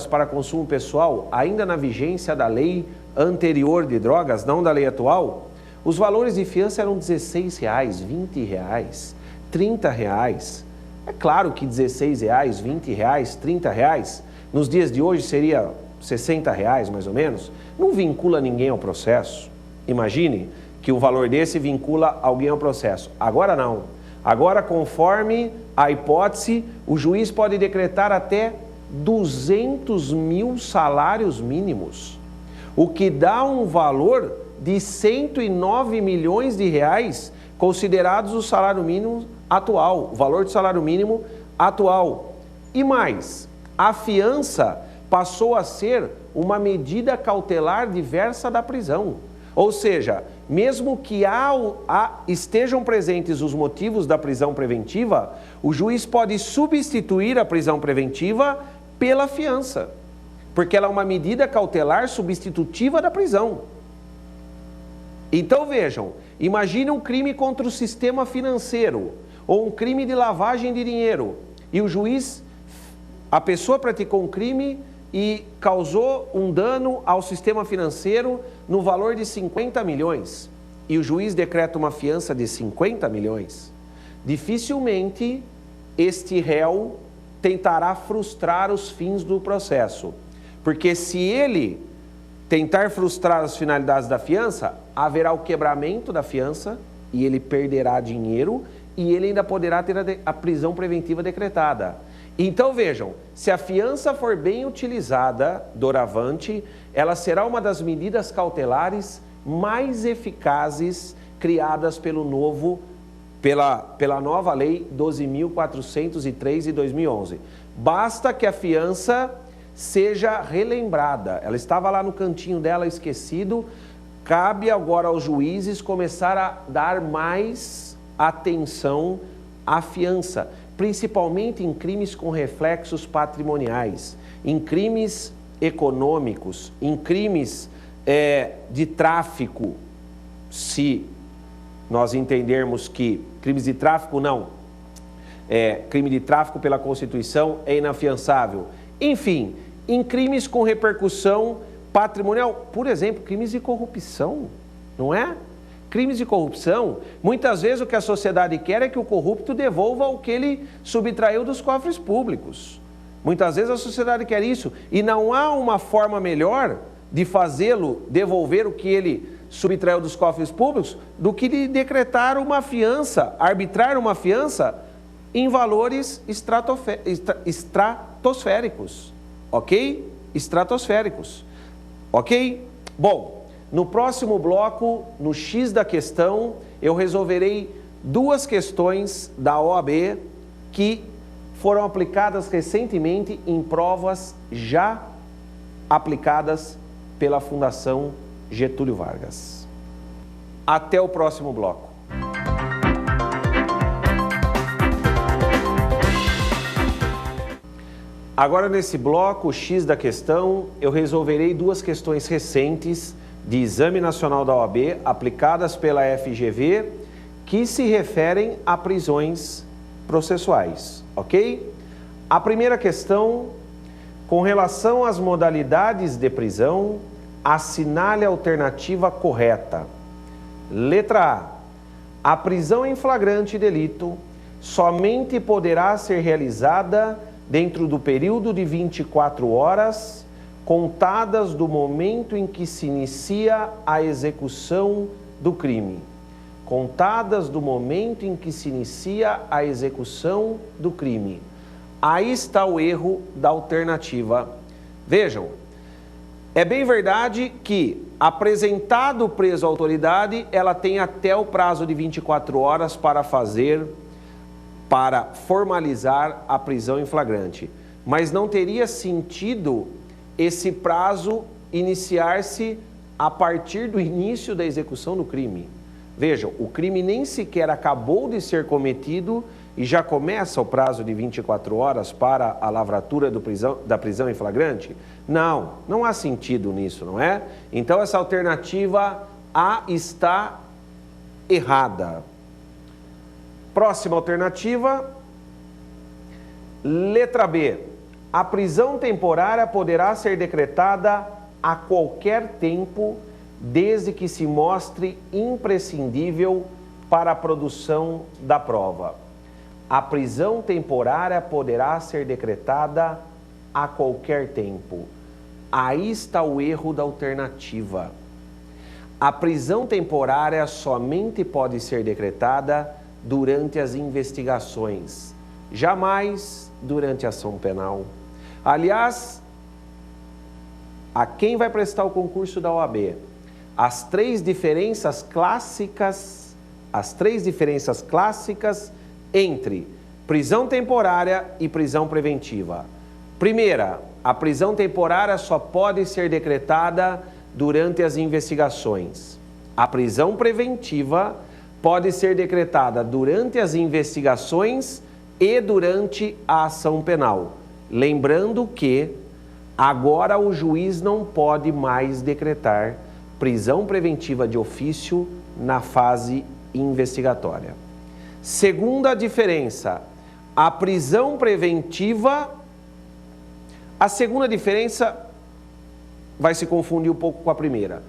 para consumo pessoal, ainda na vigência da lei anterior de drogas, não da lei atual, os valores de fiança eram R$16, R$20, R$30. É claro que R$16, R$20, R$30, nos dias de hoje seria R$60 mais ou menos, não vincula ninguém ao processo. Imagine que um valor desse vincula alguém ao processo. Agora não. Agora, conforme a hipótese, o juiz pode decretar até 200 mil salários mínimos, o que dá um valor de 109 milhões de reais, considerados o salário mínimo atual, o valor do salário mínimo atual. E mais, a fiança passou a ser uma medida cautelar diversa da prisão. Ou seja, mesmo que estejam presentes os motivos da prisão preventiva, o juiz pode substituir a prisão preventiva pela fiança, porque ela é uma medida cautelar substitutiva da prisão. Então vejam, imagine um crime contra o sistema financeiro, ou um crime de lavagem de dinheiro, e o juiz, a pessoa praticou um crime e causou um dano ao sistema financeiro no valor de 50 milhões, e o juiz decreta uma fiança de 50 milhões. Dificilmente este réu tentará frustrar os fins do processo, porque se ele tentar frustrar as finalidades da fiança, haverá o quebramento da fiança e ele perderá dinheiro e ele ainda poderá ter a prisão preventiva decretada. Então vejam, se a fiança for bem utilizada doravante, ela será uma das medidas cautelares mais eficazes criadas pela nova lei 12.403 de 2011. Basta que a fiança seja relembrada. Ela estava lá no cantinho dela esquecido. Cabe agora aos juízes começar a dar mais atenção à fiança, principalmente em crimes com reflexos patrimoniais, em crimes econômicos, em crimes de tráfico, se nós entendermos que crimes de tráfico crime de tráfico pela Constituição é inafiançável. Enfim, em crimes com repercussão patrimonial, por exemplo, crimes de corrupção, não é? Crimes de corrupção, muitas vezes o que a sociedade quer é que o corrupto devolva o que ele subtraiu dos cofres públicos. Muitas vezes a sociedade quer isso e não há uma forma melhor de fazê-lo devolver o que ele subtraiu dos cofres públicos do que de decretar uma fiança, arbitrar uma fiança em valores estratosféricos, ok? Estratosféricos, ok? Bom, no próximo bloco, no X da questão, eu resolverei duas questões da OAB que foram aplicadas recentemente em provas já aplicadas pela Fundação Getúlio Vargas. Até o próximo bloco. Agora, nesse bloco X da questão, eu resolverei duas questões recentes de Exame Nacional da OAB, aplicadas pela FGV, que se referem a prisões processuais, ok? A primeira questão, com relação às modalidades de prisão, assinale a alternativa correta. Letra A. A prisão em flagrante delito somente poderá ser realizada dentro do período de 24 horas, contadas do momento em que se inicia a execução do crime. Contadas do momento em que se inicia a execução do crime. Aí está o erro da alternativa. Vejam, é bem verdade que, apresentado o preso à autoridade, ela tem até o prazo de 24 horas para formalizar a prisão em flagrante. Mas não teria sentido esse prazo iniciar-se a partir do início da execução do crime. Vejam, o crime nem sequer acabou de ser cometido e já começa o prazo de 24 horas para a lavratura da prisão em flagrante? Não, não há sentido nisso, não é? Então essa alternativa A está errada. Próxima alternativa, letra B. A prisão temporária poderá ser decretada a qualquer tempo, desde que se mostre imprescindível para a produção da prova. A prisão temporária poderá ser decretada a qualquer tempo. Aí está o erro da alternativa. A prisão temporária somente pode ser decretada durante as investigações, jamais durante a ação penal. Aliás, a quem vai prestar o concurso da OAB, as três diferenças clássicas entre prisão temporária e prisão preventiva. Primeira, a prisão temporária só pode ser decretada durante as investigações. A prisão preventiva pode ser decretada durante as investigações e durante a ação penal. Lembrando que agora o juiz não pode mais decretar prisão preventiva de ofício na fase investigatória. Segunda diferença, a prisão preventiva, a segunda diferença vai se confundir um pouco com a primeira.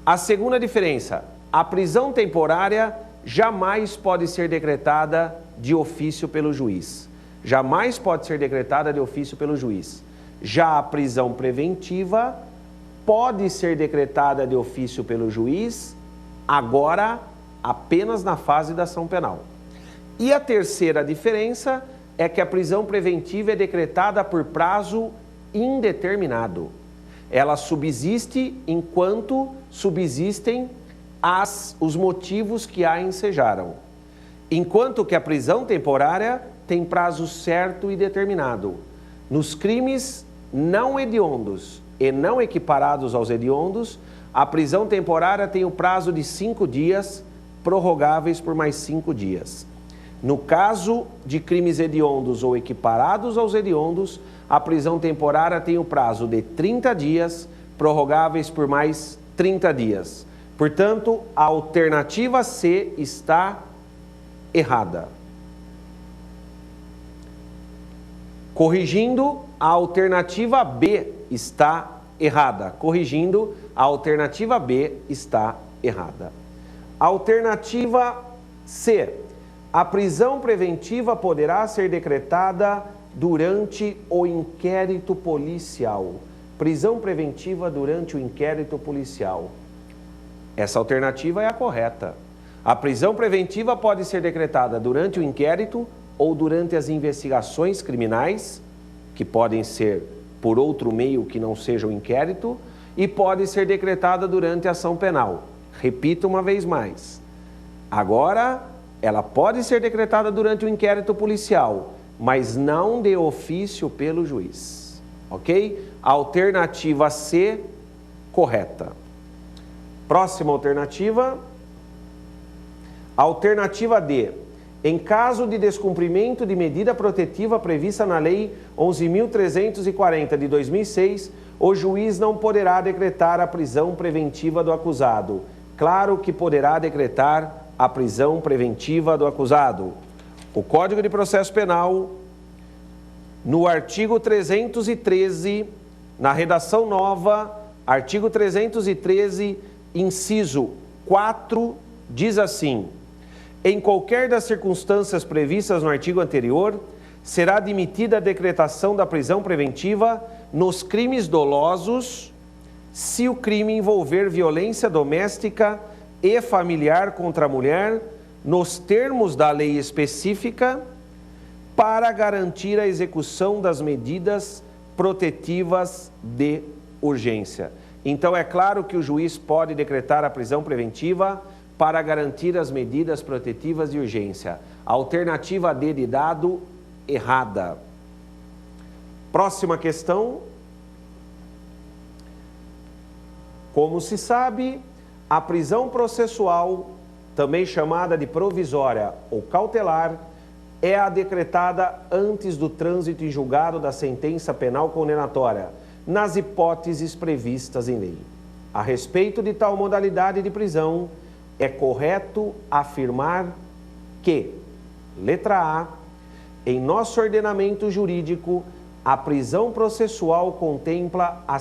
A segunda diferença, a prisão temporária jamais pode ser decretada de ofício pelo juiz. Jamais pode ser decretada de ofício pelo juiz. Já a prisão preventiva pode ser decretada de ofício pelo juiz, agora apenas na fase da ação penal. E a terceira diferença é que a prisão preventiva é decretada por prazo indeterminado. Ela subsiste enquanto subsistem os motivos que a ensejaram. Enquanto que a prisão temporária tem prazo certo e determinado. Nos crimes não hediondos e não equiparados aos hediondos, a prisão temporária tem o prazo de 5 dias, prorrogáveis por mais 5 dias. No caso de crimes hediondos ou equiparados aos hediondos, a prisão temporária tem o prazo de 30 dias, prorrogáveis por mais 30 dias. Portanto, a alternativa C está errada. Corrigindo, a alternativa B está errada. Corrigindo, a alternativa B está errada. Alternativa C. A prisão preventiva poderá ser decretada durante o inquérito policial. Prisão preventiva durante o inquérito policial. Essa alternativa é a correta. A prisão preventiva pode ser decretada durante o inquérito ou durante as investigações criminais, que podem ser por outro meio que não seja o inquérito, e pode ser decretada durante a ação penal. Repito uma vez mais. Agora, ela pode ser decretada durante o inquérito policial, mas não de ofício pelo juiz. Ok? Alternativa C, correta. Próxima alternativa. Alternativa D. Em caso de descumprimento de medida protetiva prevista na Lei 11.340 de 2006, o juiz não poderá decretar a prisão preventiva do acusado. Claro que poderá decretar a prisão preventiva do acusado. O Código de Processo Penal, no artigo 313, na redação nova, artigo 313, inciso 4, diz assim: em qualquer das circunstâncias previstas no artigo anterior, será admitida a decretação da prisão preventiva nos crimes dolosos, se o crime envolver violência doméstica e familiar contra a mulher, nos termos da lei específica, para garantir a execução das medidas protetivas de urgência. Então, é claro que o juiz pode decretar a prisão preventiva para garantir as medidas protetivas de urgência. Alternativa D de dado, errada. Próxima questão. Como se sabe, a prisão processual, também chamada de provisória ou cautelar, é a decretada antes do trânsito em julgado da sentença penal condenatória, nas hipóteses previstas em lei. A respeito de tal modalidade de prisão, é correto afirmar que, letra A, em nosso ordenamento jurídico, A prisão processual contempla a